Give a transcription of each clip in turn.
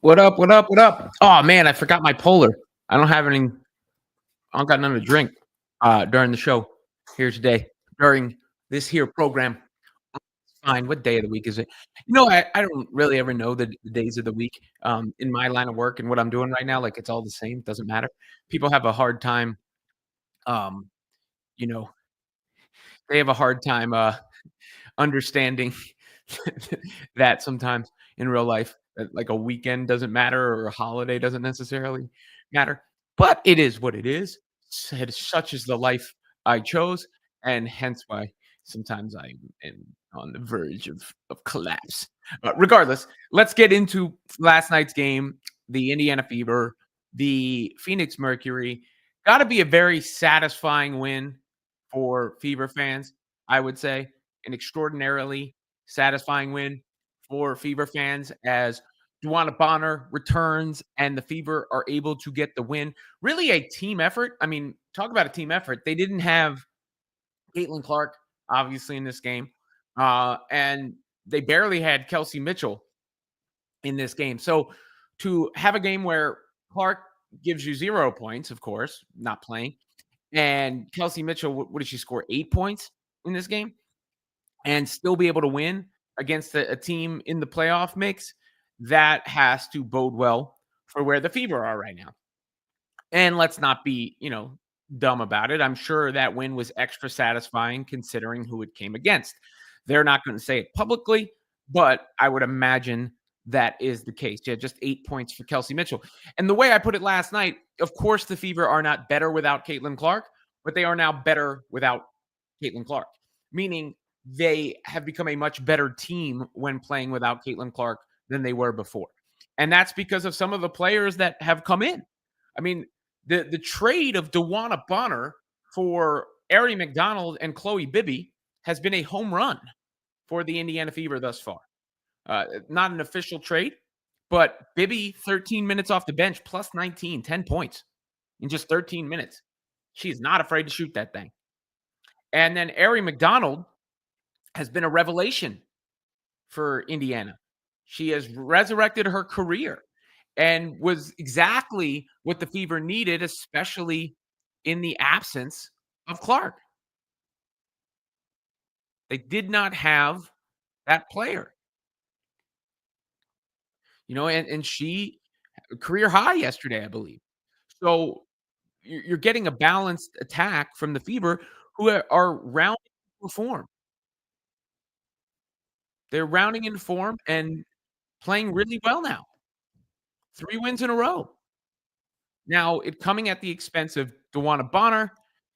What up? What up? What up? Oh man, I forgot my polar. I don't have any. I don't got none to drink during the show here today during this here program. Fine. What day of the week is it? I don't really ever know the days of the week. In my line of work and what I'm doing right now, like it's all the same. It doesn't matter. People have a hard time. Um, you know, they have a hard time understanding that sometimes in real life, that like a weekend doesn't matter or a holiday doesn't necessarily matter, but it is what it is. Such is the life I chose, and hence why sometimes I am on the verge of collapse. Regardless, let's get into last night's game. The Indiana Fever, the Phoenix Mercury. Got to be a very satisfying win for Fever fans, I would say. An extraordinarily satisfying win for Fever fans as DeWanna Bonner returns and the Fever are able to get the win. Really a team effort. I mean, talk about a team effort. They didn't have Caitlin Clark, obviously, in this game. And they barely had Kelsey Mitchell in this game. So to have a game where Clark gives you 0 points, of course, not playing, and Kelsey Mitchell, what did she score? 8 points in this game? And still be able to win against a team in the playoff mix, that has to bode well for where the Fever are right now. And let's not be, dumb about it. I'm sure that win was extra satisfying considering who it came against. They're not going to say it publicly, but I would imagine that is the case. Yeah, just 8 points for Kelsey Mitchell. And the way I put it last night, of course, the Fever are not better without Caitlin Clark, but they are now better without Caitlin Clark, meaning they have become a much better team when playing without Caitlin Clark than they were before. And that's because of some of the players that have come in. I mean, the trade of DeWanna Bonner for Ari McDonald and Chloe Bibby has been a home run for the Indiana Fever thus far. Not an official trade, but Bibby, 13 minutes off the bench, plus 19, 10 points in just 13 minutes. She's not afraid to shoot that thing. And then Ari McDonald has been a revelation for Indiana. She has resurrected her career and was exactly what the Fever needed, especially in the absence of Clark. They did not have that player, and she career high yesterday, I believe. So you're getting a balanced attack from the Fever who are rounding into form. They're rounding into form and playing really well now. 3 wins in a row. Now, it coming at the expense of DeWanna Bonner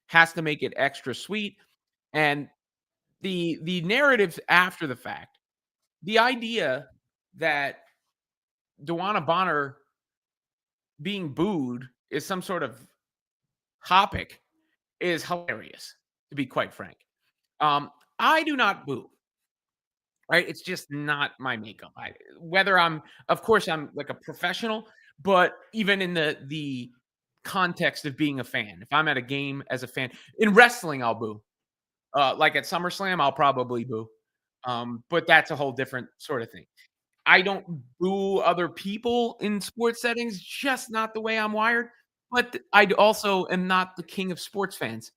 has to make it extra sweet, and the narratives after the fact, the idea that DeWanna Bonner being booed is some sort of topic is hilarious, to be quite frank. I do not boo, right? It's just not my makeup. Whether I'm, of course, I'm like a professional, but even in the context of being a fan, if I'm at a game as a fan in wrestling, I'll boo. Like at SummerSlam, I'll probably boo. But that's a whole different sort of thing. I don't boo other people in sports settings, just not the way I'm wired. But I also am not the king of sports fans.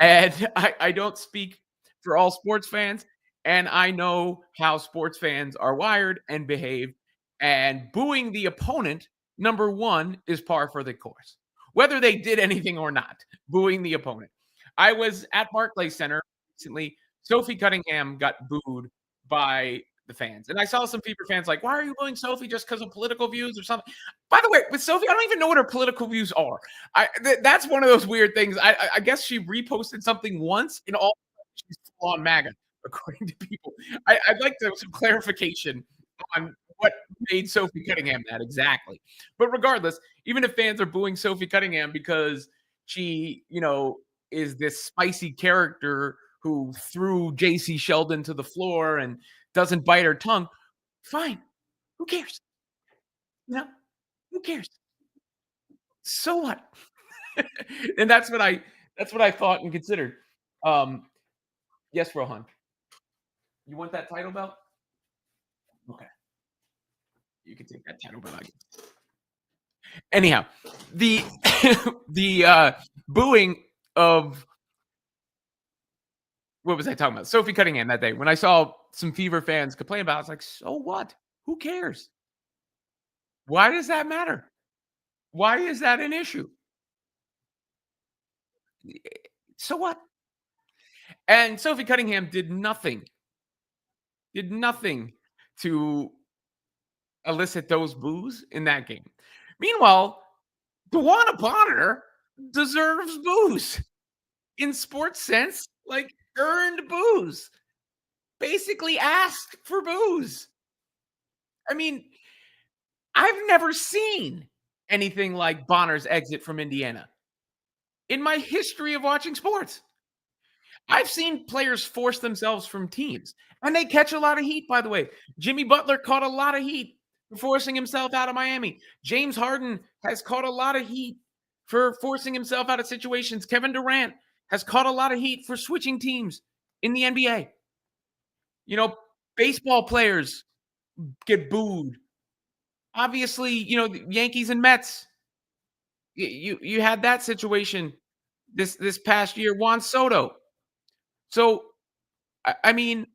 And I don't speak for all sports fans. And I know how sports fans are wired and behave. And booing the opponent, number one, is par for the course. Whether they did anything or not, booing the opponent. I was at Barclays Center recently. Sophie Cunningham got booed by the fans. And I saw some Fever fans like, why are you booing Sophie just because of political views or something? By the way, with Sophie, I don't even know what her political views are. That's one of those weird things. I guess she reposted something once, and all she's full on MAGA, according to people. I'd like some clarification on what made Sophie Cunningham that exactly. But regardless, even if fans are booing Sophie Cunningham because she, is this spicy character who threw JC Sheldon to the floor and doesn't bite her tongue, fine. Who cares? Who cares? So what? And that's what I thought and considered. Um, yes, Rohan. You want that title belt? Okay. can take that title, but anyhow, the booing of what was I talking about? Sophie Cunningham that day. When I saw some Fever fans complain about it, I was like, so what? Who cares? Why does that matter? Why is that an issue? So what? And Sophie Cunningham did nothing to elicit those boos in that game. Meanwhile, DeWanna Bonner deserves boos in sports sense, like earned boos. Basically asked for boos. I mean, I've never seen anything like Bonner's exit from Indiana in my history of watching sports. I've seen players force themselves from teams, and they catch a lot of heat, by the way. Jimmy Butler caught a lot of heat for forcing himself out of Miami. James Harden has caught a lot of heat for forcing himself out of situations. Kevin Durant has caught a lot of heat for switching teams in the NBA. You know, baseball players get booed. Obviously, the Yankees and Mets. You had that situation this past year. Juan Soto. So I mean,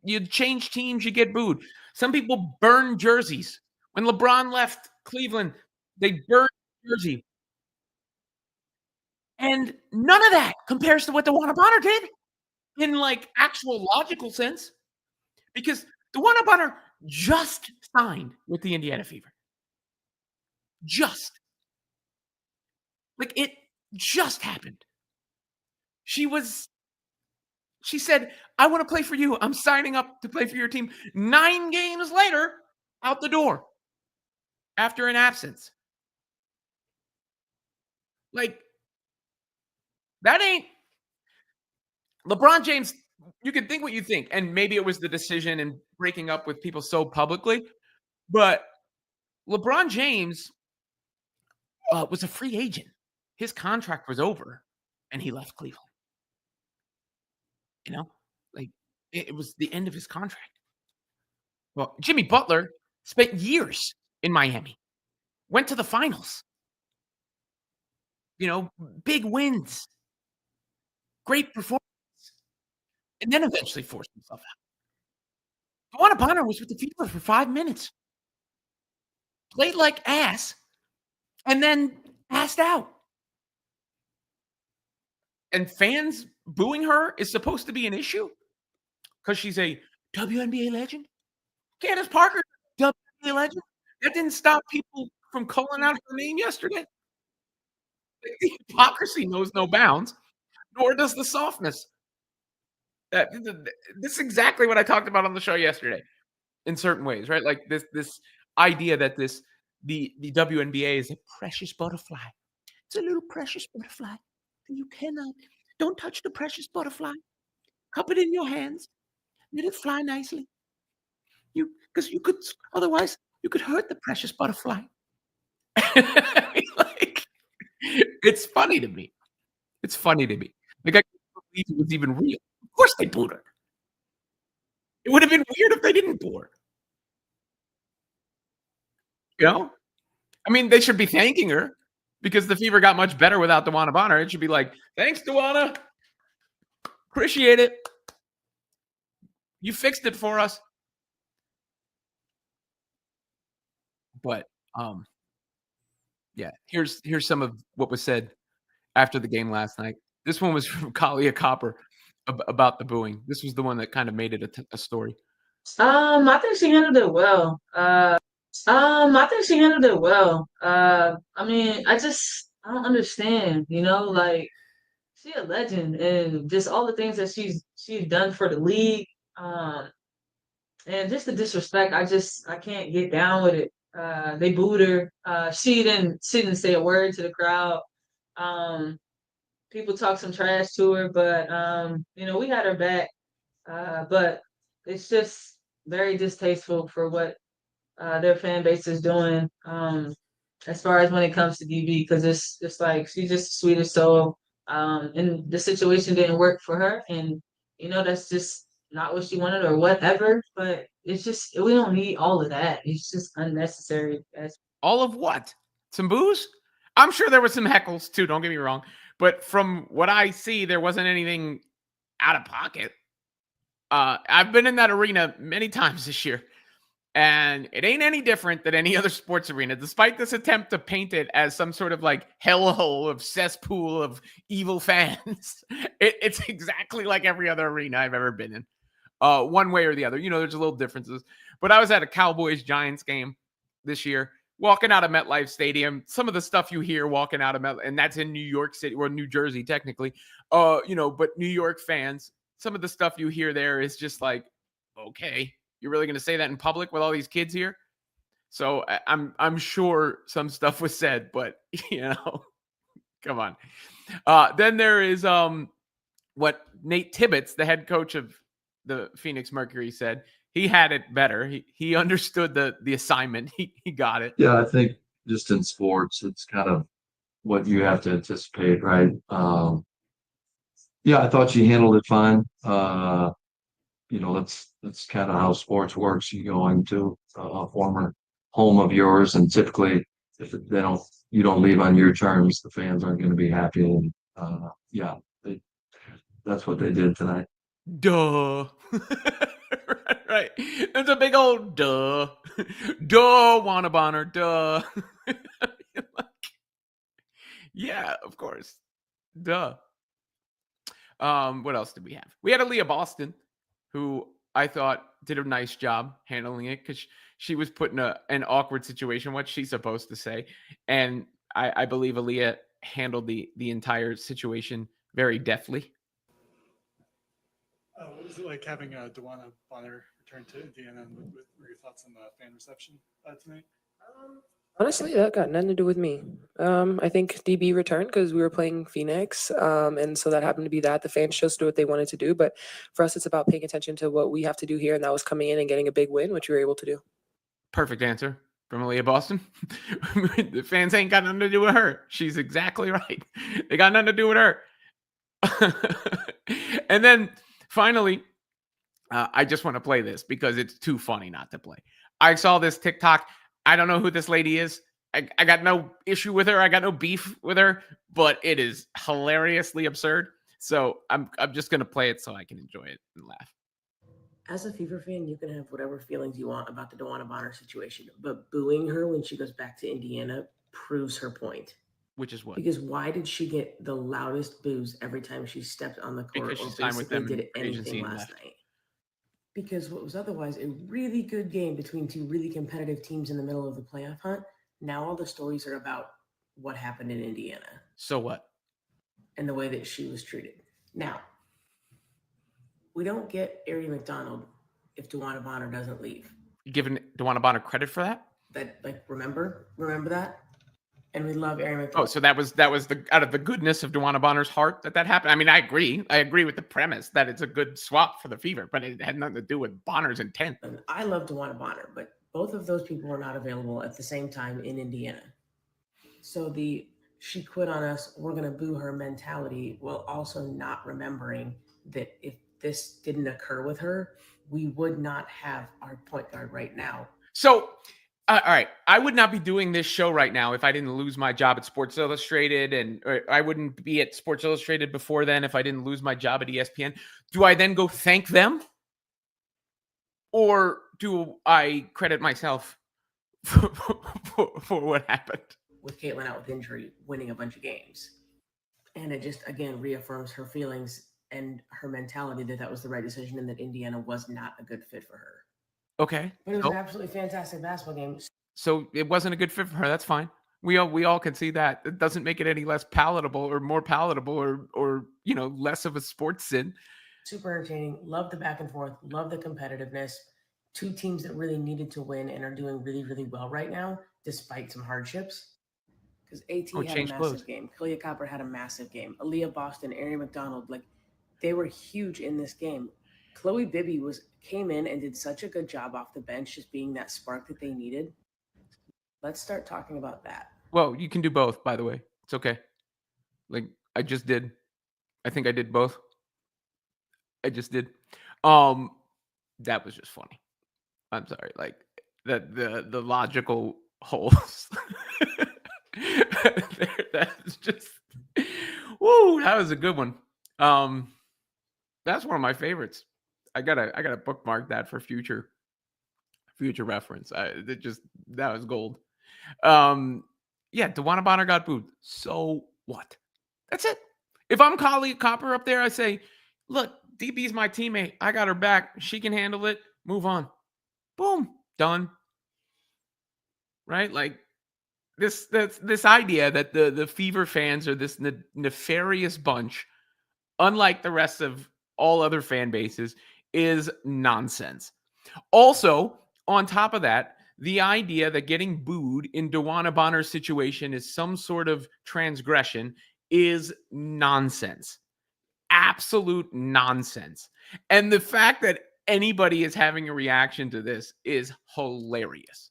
you change teams, you get booed. Some people burn jerseys. When LeBron left Cleveland, they burned jersey. And none of that compares to what DeWanna Bonner did in like actual logical sense. Because DeWanna Bonner just signed with the Indiana Fever. Just. Like it just happened. She said, I want to play for you. I'm signing up to play for your team. 9 games later, out the door after an absence. Like, that ain't LeBron James. You can think what you think, and maybe it was the decision and breaking up with people so publicly, but LeBron James was a free agent. His contract was over, and he left Cleveland. Like it was the end of his contract. Well, Jimmy Butler spent years in Miami, went to the finals, big wins, great performance, and then eventually forced himself out. DeWanna Bonner was with the Fever for 5 minutes, played like ass, and then passed out. And fans booing her is supposed to be an issue because she's a WNBA legend. Candace Parker, WNBA legend. That didn't stop people from calling out her name yesterday. The hypocrisy knows no bounds, nor does the softness. This is exactly what I talked about on the show yesterday, in certain ways, right? Like this idea that the WNBA is a precious butterfly. It's a little precious butterfly. You don't touch the precious butterfly. Cup it in your hands. Let it fly nicely. Because you could otherwise you could hurt the precious butterfly. Like, it's funny to me. It's funny to me. Like I can't believe it was even real. Of course they booed her. It would have been weird if they didn't boo her. I mean, they should be thanking her because the Fever got much better without DeWanna Bonner. It should be like, thanks, DeWanna. Appreciate it. You fixed it for us. But yeah, here's some of what was said after the game last night. This one was from Kalia Copper about the booing. This was the one that kind of made it a story. I think she handled it well. I think she handled it well. I mean, I don't understand, like she a legend and just all the things that she's done for the league. And just the disrespect, I can't get down with it. They booed her. She didn't say a word to the crowd. Um, People talk some trash to her, but we had her back. But it's just very distasteful for what their fan base is doing. As far as when it comes to DB, because it's like she's just the sweetest soul. And the situation didn't work for her, and that's just not what she wanted or whatever. But it's just we don't need all of that. It's just unnecessary. All of what? Some booze? I'm sure there was some heckles too, don't get me wrong. But from what I see, there wasn't anything out of pocket. I've been in that arena many times this year, and it ain't any different than any other sports arena, despite this attempt to paint it as some sort of like hellhole of cesspool of evil fans. It's exactly like every other arena I've ever been in, one way or the other. There's a little differences. But I was at a Cowboys Giants game this year, walking out of MetLife Stadium. Some of the stuff you hear walking out of MetLife, and that's in New York City or New Jersey technically. But New York fans, some of the stuff you hear there is just like, okay, you're really going to say that in public with all these kids here? So I'm sure some stuff was said, but come on. Then there is what Nate Tibbetts, the head coach of the Phoenix Mercury, said. He had it better. He understood the assignment. He got it. Yeah, I think just in sports, it's kind of what you have to anticipate, right? Yeah, I thought she handled it fine. That's kind of how sports works. You go into a former home of yours, and typically, if you don't leave on your terms, the fans aren't going to be happy. And yeah, that's what they did tonight. Duh. Right. It's a big old duh. Duh, Wanna Bonner, duh. Yeah, of course. Duh. What else did we have? We had Aaliyah Boston, who I thought did a nice job handling it because she was put in an awkward situation. What's she supposed to say? And I believe Aaliyah handled the entire situation very deftly. What was it like having DeWanna Bonner return to Indiana? And what were your thoughts on the fan reception tonight? Honestly, that got nothing to do with me. I think DB returned because we were playing Phoenix, and so that happened to be that. The fans chose to do what they wanted to do, but for us, it's about paying attention to what we have to do here, and that was coming in and getting a big win, which we were able to do. Perfect answer from Aaliyah Boston. The fans ain't got nothing to do with her. She's exactly right. They got nothing to do with her. And then finally, I just want to play this because it's too funny not to play. I saw this TikTok. I don't know who this lady is. I got no issue with her. I got no beef with her, but it is hilariously absurd. So I'm just gonna play it so I can enjoy it and laugh. As a Fever fan, you can have whatever feelings you want about the DeWanna Bonner situation, but booing her when she goes back to Indiana proves her point. Which is what? Because why did she get the loudest boos every time she stepped on the court Because she or signed with them basically did in agency anything and last left. night? Because what was otherwise a really good game between two really competitive teams in the middle of the playoff hunt, now all the stories are about what happened in Indiana So what? and the way that she was treated. Now, we don't get Aerie McDonald if DeWanna Bonner doesn't leave. You giving DeWanna Bonner credit for that? Remember that? And we love Aerie Oh, McDonald. so that was the out of the goodness of DeWanna Bonner's heart that happened. I mean, I agree. I agree with the premise that it's a good swap for the Fever, but it had nothing to do with Bonner's intent. And I love DeWanna Bonner, but both of those people were not available at the same time in Indiana. So the she quit on us, we're going to boo her mentality, while also not remembering that if this didn't occur with her, we would not have our point guard right now. So, all right, I would not be doing this show right now if I didn't lose my job at Sports Illustrated, and I wouldn't be at Sports Illustrated before then if I didn't lose my job at ESPN. Do I then go thank them? Or do I credit myself for what happened? With Caitlin out with injury, winning a bunch of games. And it just, again, reaffirms her feelings and her mentality that was the right decision and that Indiana was not a good fit for her. Okay. But it was an absolutely fantastic basketball game. So it wasn't a good fit for her. That's fine. We all can see that. It doesn't make it any less palatable or more palatable or less of a sports sin. Super entertaining. Love the back and forth. Love the competitiveness. Two teams that really needed to win and are doing really, really well right now, despite some hardships. Because AT had a massive game. Kalia Copper had a massive game. Aaliyah Boston, Aerie McDonald, they were huge in this game. Chloe Bibby came in and did such a good job off the bench, just being that spark that they needed. Let's start talking about that. Well, you can do both, by the way. It's okay. I just did. I think I did both. I just did. That was just funny. I'm sorry, like the logical holes. That's just woo, that was a good one. That's one of my favorites. I gotta bookmark that for future reference. That was gold. Yeah, DeWanna Bonner got booed. So what? That's it. If I'm Collie Copper up there, I say, look, DB's my teammate. I got her back. She can handle it. Move on. Boom. Done. Right? Like this idea that the Fever fans are this nefarious bunch, unlike the rest of all other fan bases, is nonsense. Also, on top of that, the idea that getting booed in DeWanna Bonner's situation is some sort of transgression is nonsense. Absolute nonsense. And the fact that anybody is having a reaction to this is hilarious.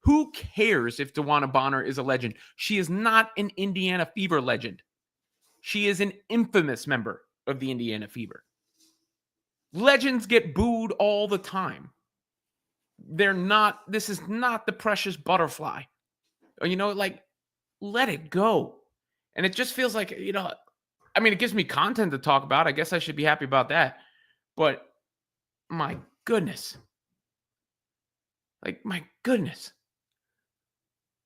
Who cares if DeWanna Bonner is a legend? She is not an Indiana Fever legend. She is an infamous member of the Indiana Fever. Legends get booed all the time. This is not the precious butterfly. Like, let it go. And it just feels like, I mean, it gives me content to talk about. I guess I should be happy about that. But my goodness. Like, my goodness.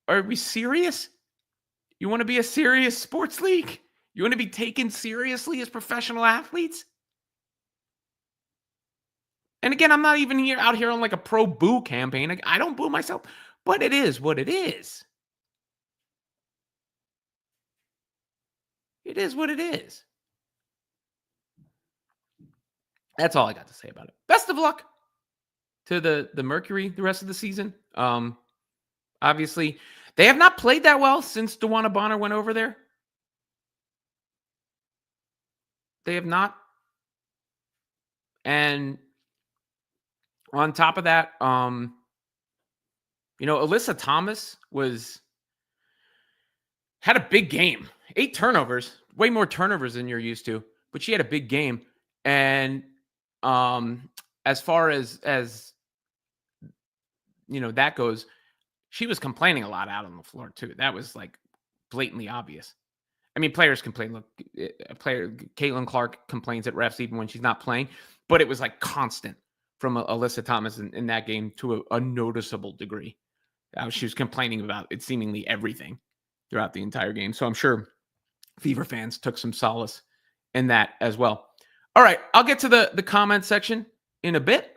Are we serious? You want to be a serious sports league? You want to be taken seriously as professional athletes? And again, I'm not even out here on like a pro boo campaign. I don't boo myself, but it is what it is. It is what it is. That's all I got to say about it. Best of luck to the Mercury the rest of the season. Obviously, they have not played that well since DeWanna Bonner went over there. They have not. And on top of that, Alyssa Thomas had a big game. 8 turnovers, way more turnovers than you're used to, but she had a big game. And as far as that goes, she was complaining a lot out on the floor too. That was like blatantly obvious. I mean, players complain. Look, Caitlin Clark complains at refs even when she's not playing, but it was like constant from Alyssa Thomas in that game to a noticeable degree. She was complaining about it seemingly everything throughout the entire game. So I'm sure Fever fans took some solace in that as well. All right, I'll get to the comment section in a bit.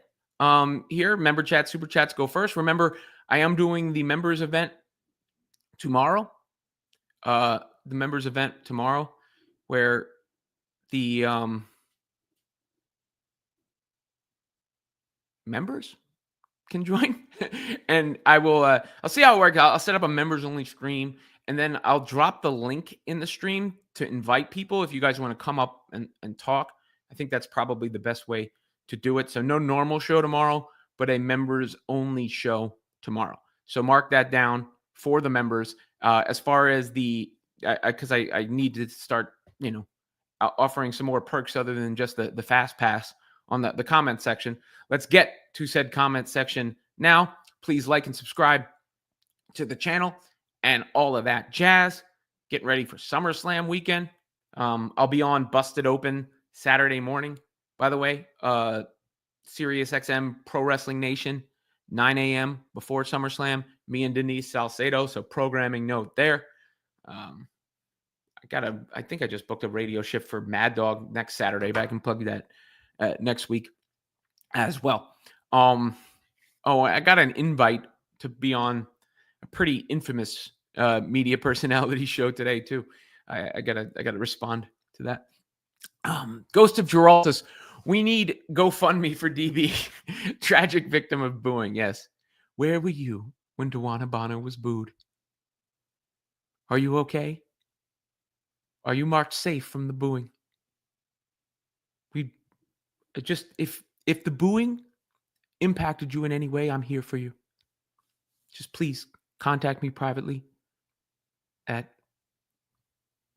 Here, member chat, super chats go first. Remember, I am doing the members event tomorrow. The members event tomorrow, where the members can join, and I'll see how it works. I'll set up a members only stream, and then I'll drop the link in the stream to invite people if you guys want to come up and talk. I think that's probably the best way to do it. So no normal show tomorrow, but a members only show tomorrow. So mark that down for the members. As far as because I need to start, offering some more perks other than just the fast pass on the comment section. Let's get to said comment section now. Please like and subscribe to the channel and all of that jazz. Getting ready for SummerSlam weekend. I'll be on Busted Open Saturday morning, by the way. Sirius XM Pro Wrestling Nation, 9 a.m. before SummerSlam. Me and Denise Salcedo. So programming note there. I think I just booked a radio shift for Mad Dog next Saturday, but I can plug that next week as well. I got an invite to be on a pretty infamous media personality show today too. I gotta respond to that. Ghost of Giraltus, we need GoFundMe for DB, tragic victim of booing. Yes, where were you when DeWanna Bonner was booed? Are you okay? Are you marked safe from the booing? We just if the booing impacted you in any way, I'm here for you. Just please contact me privately at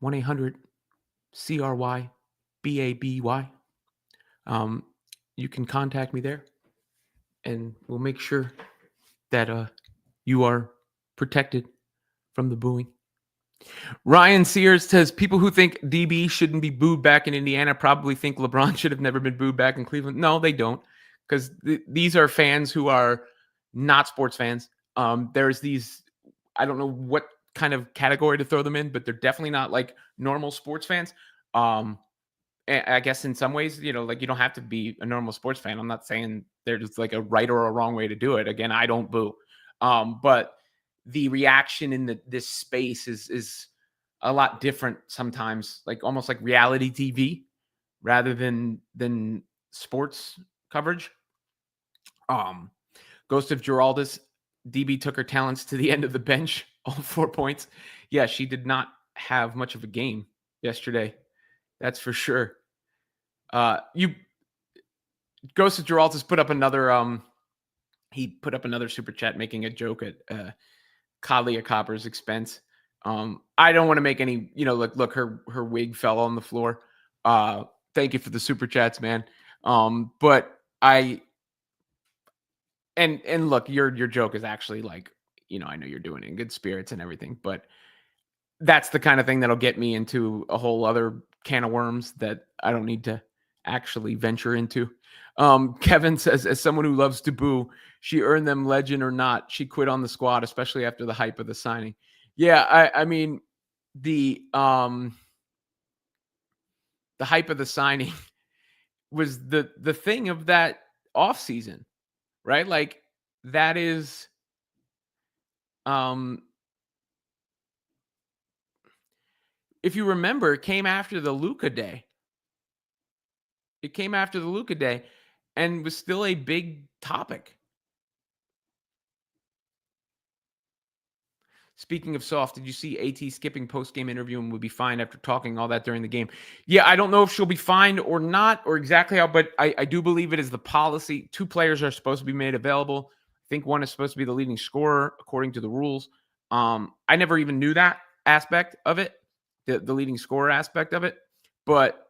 1-800-CRY-BABY. you can contact me there, and we'll make sure that you are protected from the booing. Ryan Sears says people who think DB shouldn't be booed back in Indiana probably think LeBron should have never been booed back in Cleveland. No, they don't, because these are fans who are not sports fans. There's these, I don't know what kind of category to throw them in, but they're definitely not like normal sports fans. I guess in some ways, like you don't have to be a normal sports fan. I'm not saying there's like a right or a wrong way to do it. Again, I don't boo. But the reaction in this space is a lot different sometimes, like almost like reality TV rather than sports coverage. Ghost of Giraldus, DB took her talents to the end of the bench, all 4 points. Yeah, she did not have much of a game yesterday. That's for sure. Ghost of Giraldus put up another he put up another super chat making a joke at Kalia Copper's expense. I don't want to make any, look, her wig fell on the floor. Thank you for the super chats, man. But and look, your joke is actually like, I know you're doing it in good spirits and everything, but that's the kind of thing that'll get me into a whole other can of worms that I don't need to actually venture into. Kevin says, as someone who loves to boo, she earned them legend or not. She quit on the squad, especially after the hype of the signing. Yeah, I mean, the hype of the signing was the thing of that offseason, right? Like that is if you remember, it came after the Luka day. It came after the Luka day and was still a big topic. Speaking of soft, did you see AT skipping post-game interview and would be fine after talking all that during the game? Yeah, I don't know if she'll be fined or not or exactly how, but I do believe it is the policy. 2 players are supposed to be made available. I think one is supposed to be the leading scorer according to the rules. I never even knew that aspect of it, the leading scorer aspect of it. But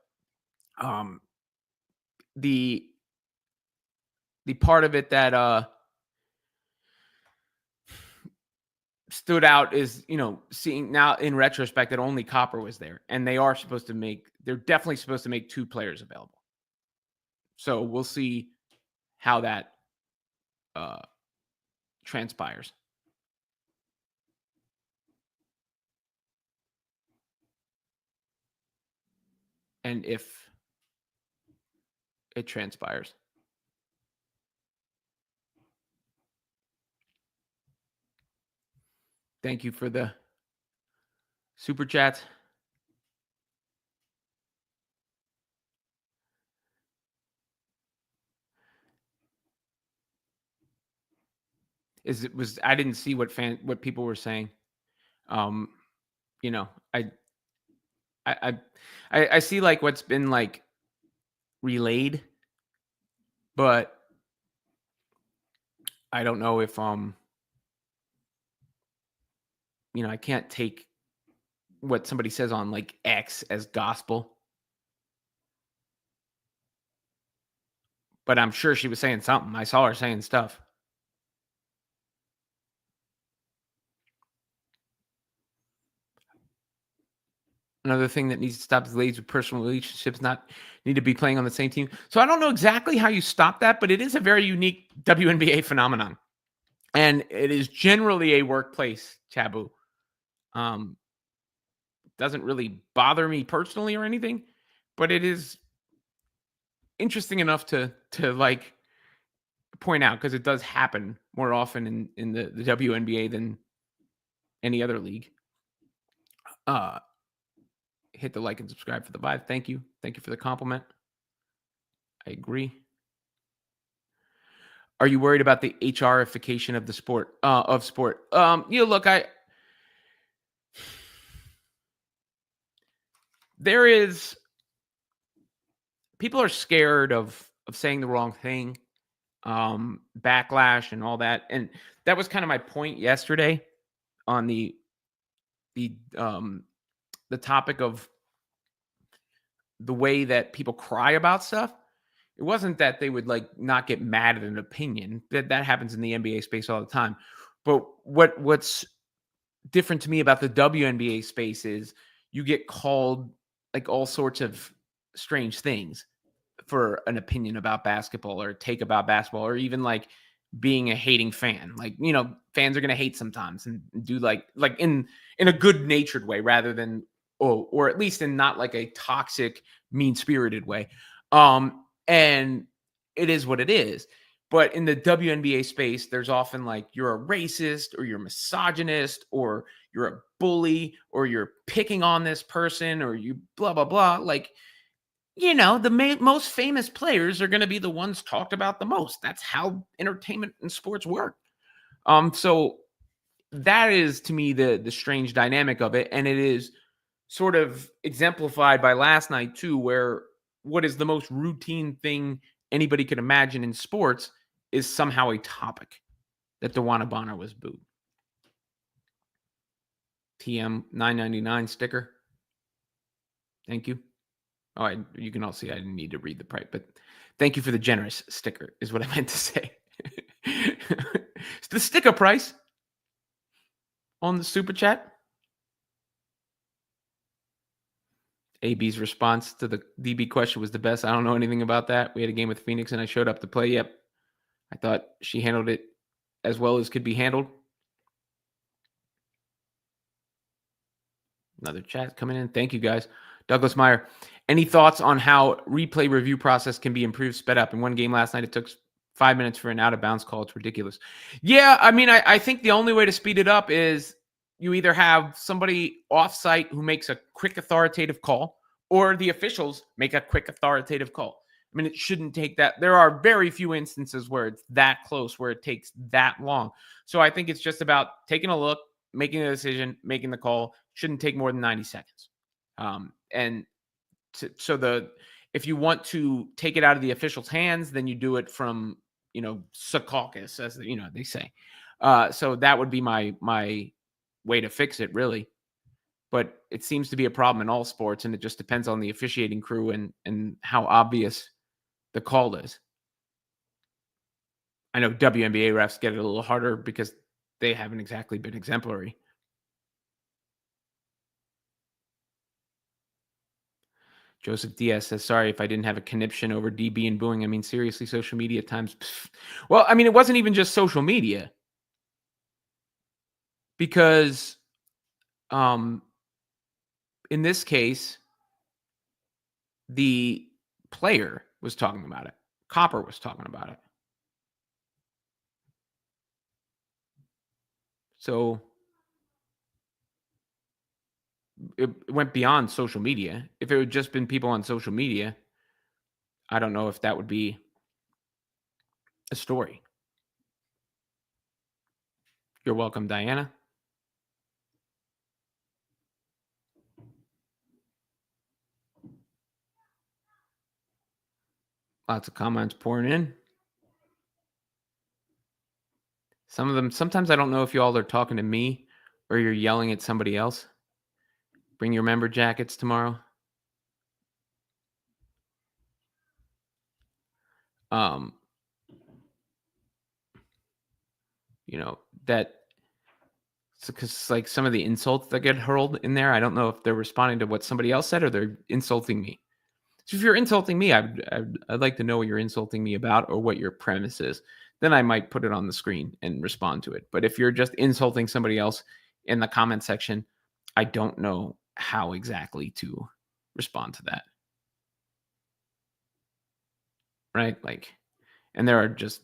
the part of it that stood out is, seeing now in retrospect that only Copper was there, and they're definitely supposed to make 2 players available. So we'll see how that transpires. And if it transpires. Thank you for the super chats. I didn't see what people were saying. I see like what's been like relayed, but I don't know if I can't take what somebody says on like X as gospel. But I'm sure she was saying something. I saw her saying stuff. Another thing that needs to stop is ladies with personal relationships not need to be playing on the same team. So I don't know exactly how you stop that, but it is a very unique WNBA phenomenon. And it is generally a workplace taboo. Doesn't really bother me personally or anything, but it is interesting enough to like point out because it does happen more often in the WNBA than any other league. Hit the like and subscribe for the vibe. Thank you. Thank you for the compliment. I agree. Are you worried about the HRification of the sport? Look, there is people are scared of saying the wrong thing, backlash and all that. And that was kind of my point yesterday on the topic of the way that people cry about stuff. It wasn't that they would like not get mad at an opinion. That happens in the NBA space all the time. But what's different to me about the WNBA space is you get called like all sorts of strange things for an opinion about basketball or take about basketball, or even like being a hating fan. Like, you know, fans are going to hate sometimes and do like in a good natured way rather than, or at least in not like a toxic, mean spirited way. And it is what it is. But in the WNBA space, there's often like you're a racist or you're misogynist or you're a bully or you're picking on this person or you blah, blah, blah. Like, you know, the most famous players are going to be the ones talked about the most. That's how entertainment and sports work. So that is to me the strange dynamic of it. And it is sort of exemplified by last night too, where what is the most routine thing anybody could imagine in sports is somehow a topic that DeWanna Bonner was booed. TM 999 sticker. Thank you. Oh, you can all see I didn't need to read the price, but thank you for the generous sticker is what I meant to say. It's the sticker price on the super chat. AB's response to the DB question was the best. I don't know anything about that. We had a game with Phoenix and I showed up to play. Yep. I thought she handled it as well as could be handled. Another chat coming in. Thank you, guys. Douglas Meyer, any thoughts on how replay review process can be improved, sped up? In one game last night, it took 5 minutes for an out-of-bounds call. It's ridiculous. Yeah, I mean, I think the only way to speed it up is you either have somebody off-site who makes a quick authoritative call or the officials make a quick authoritative call. I mean, it shouldn't take that. There are very few instances where it's that close, where it takes that long. So I think it's just about taking a look, making a decision, making the call. Shouldn't take more than 90 seconds. If you want to take it out of the official's hands, then you do it from, you know, Secaucus, as you know, they say. So that would be my way to fix it, really. But it seems to be a problem in all sports, and it just depends on the officiating crew and how obvious the call is. I know WNBA refs get it a little harder because they haven't exactly been exemplary. Joseph Diaz says, sorry if I didn't have a conniption over DB and booing. I mean, seriously, social media at times. Pff. Well, I mean, it wasn't even just social media. Because in this case, the player was talking about it. Copper was talking about it. So it went beyond social media. If it had just been people on social media, I don't know if that would be a story. You're welcome, Diana. Lots of comments pouring in. Some of them, sometimes I don't know if you all are talking to me or you're yelling at somebody else. Bring your member jackets tomorrow. You know, that because like some of the insults that get hurled in there, I don't know if they're responding to what somebody else said or they're insulting me. So if you're insulting me, I'd like to know what you're insulting me about or what your premise is. Then I might put it on the screen and respond to it. But if you're just insulting somebody else in the comment section, I don't know how exactly to respond to that. Right? Like, and there are just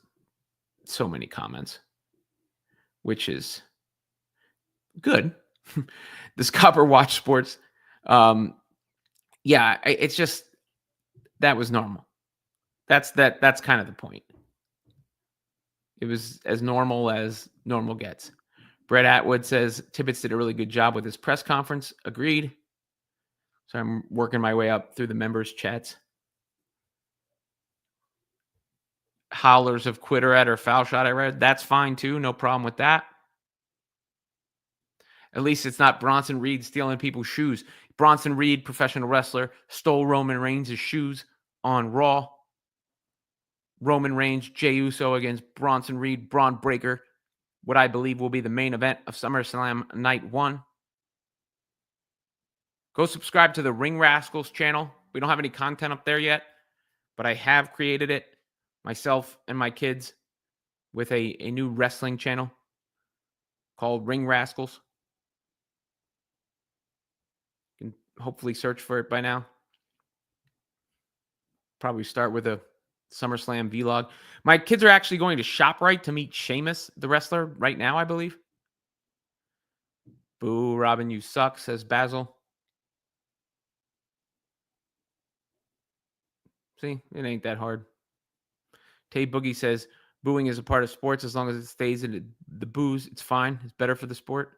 so many comments, which is good. This Copper Watch Sports. Yeah, it's just, that was normal. That's kind of the point. It was as normal gets. Brett Atwood says Tibbetts did a really good job with his press conference. Agreed. So I'm working my way up through the members' chats. Howlers of quitter at or foul shot, I read. That's fine too. No problem with that. At least it's not Bronson Reed stealing people's shoes. Bronson Reed, professional wrestler, stole Roman Reigns' shoes on Raw. Roman Reigns, Jey Uso against Bronson Reed, Braun Breaker. What I believe will be the main event of SummerSlam Night 1. Go subscribe to the Ring Rascals channel. We don't have any content up there yet, but I have created it myself and my kids with a new wrestling channel called Ring Rascals. You can hopefully search for it by now. Probably start with a SummerSlam vlog. My kids are actually going to ShopRite to meet Sheamus, the wrestler, right now, I believe. Boo, Robin, you suck, says Basil. See, it ain't that hard. Tay Boogie says, booing is a part of sports as long as it stays in the booze. It's fine. It's better for the sport.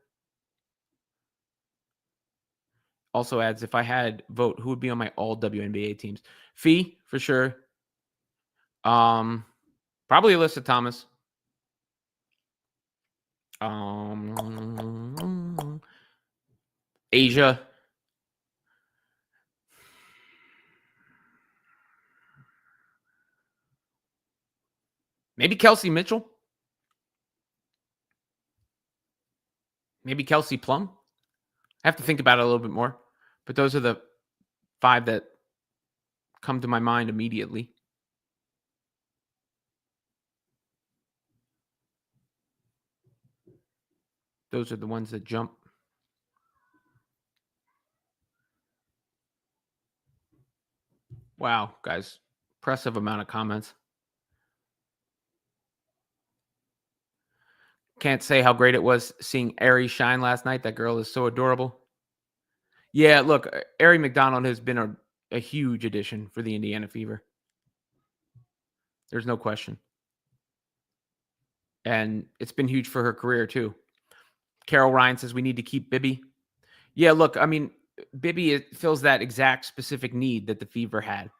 Also adds, if I had vote, who would be on my all WNBA teams? Fee, for sure. Probably Alyssa Thomas. Asia. Maybe Kelsey Mitchell. Maybe Kelsey Plum. I have to think about it a little bit more. But those are the 5 that come to my mind immediately. Those are the ones that jump. Wow, guys. Impressive amount of comments. Can't say how great it was seeing Ari shine last night. That girl is so adorable. Yeah, look, Ari McDonald has been a huge addition for the Indiana Fever. There's no question. And it's been huge for her career, too. Carol Ryan says we need to keep Bibby. Yeah, look, I mean, Bibby fills that exact specific need that the Fever had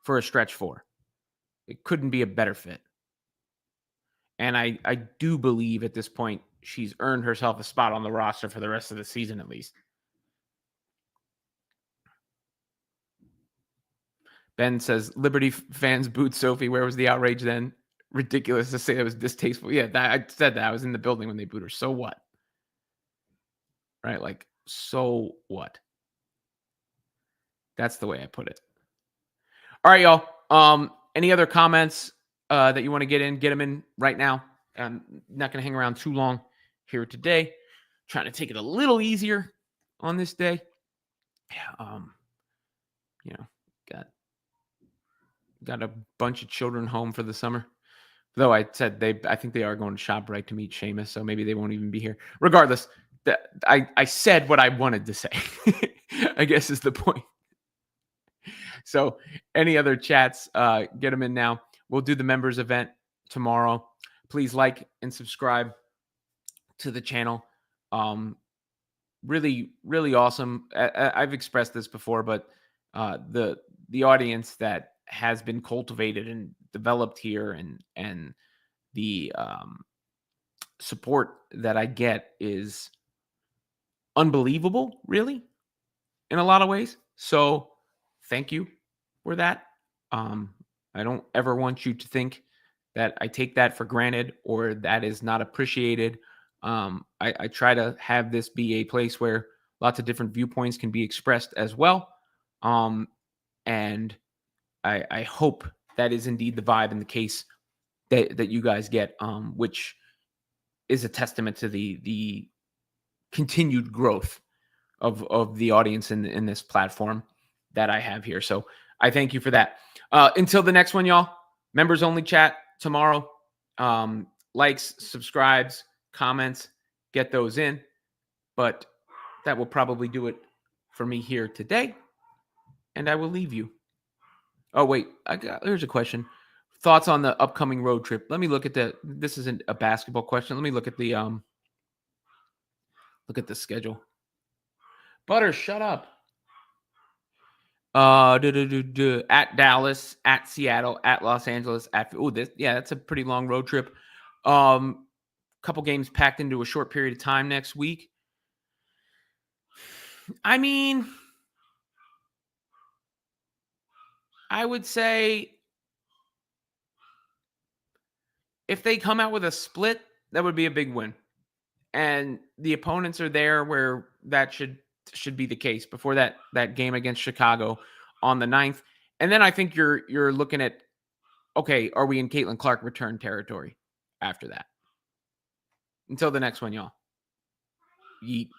for a stretch 4. It couldn't be a better fit. And I do believe at this point she's earned herself a spot on the roster for the rest of the season at least. Ben says, Liberty fans booed Sophie. Where was the outrage then? Ridiculous to say it was distasteful. Yeah, I said that. I was in the building when they booed her. So what? Right? Like, so what? That's the way I put it. All right, y'all. Any other comments that you want to get them in right now? I'm not going to hang around too long here today. Trying to take it a little easier on this day. Got a bunch of children home for the summer. Though I said I think they are going to ShopRite to meet Sheamus, so maybe they won't even be here. Regardless, I said what I wanted to say, I guess is the point. So any other chats, get them in now. We'll do the members event tomorrow. Please like and subscribe to the channel. Really, really awesome. I've expressed this before, but the audience that has been cultivated and developed here and the support that I get is unbelievable, really, in a lot of ways. So thank you for that. I don't ever want you to think that I take that for granted or that is not appreciated. I try to have this be a place where lots of different viewpoints can be expressed as well. And I hope that is indeed the vibe and the case that you guys get, which is a testament to the continued growth of the audience in this platform that I have here. So I thank you for that. Until the next one, y'all. Members only chat tomorrow. Likes, subscribes, comments, get those in. But that will probably do it for me here today. And I will leave you. Oh, wait. Here's a question. Thoughts on the upcoming road trip? Let me look at this isn't a basketball question. Let me look at the schedule. Butter, shut up. At Dallas, at Seattle, at Los Angeles, that's a pretty long road trip. Couple games packed into a short period of time next week. I mean, I would say if they come out with a split, that would be a big win. And the opponents are there where that should be the case before that game against Chicago on the 9th. And then I think you're looking at, okay, are we in Caitlin Clark return territory after that? Until the next one, y'all. Yeet.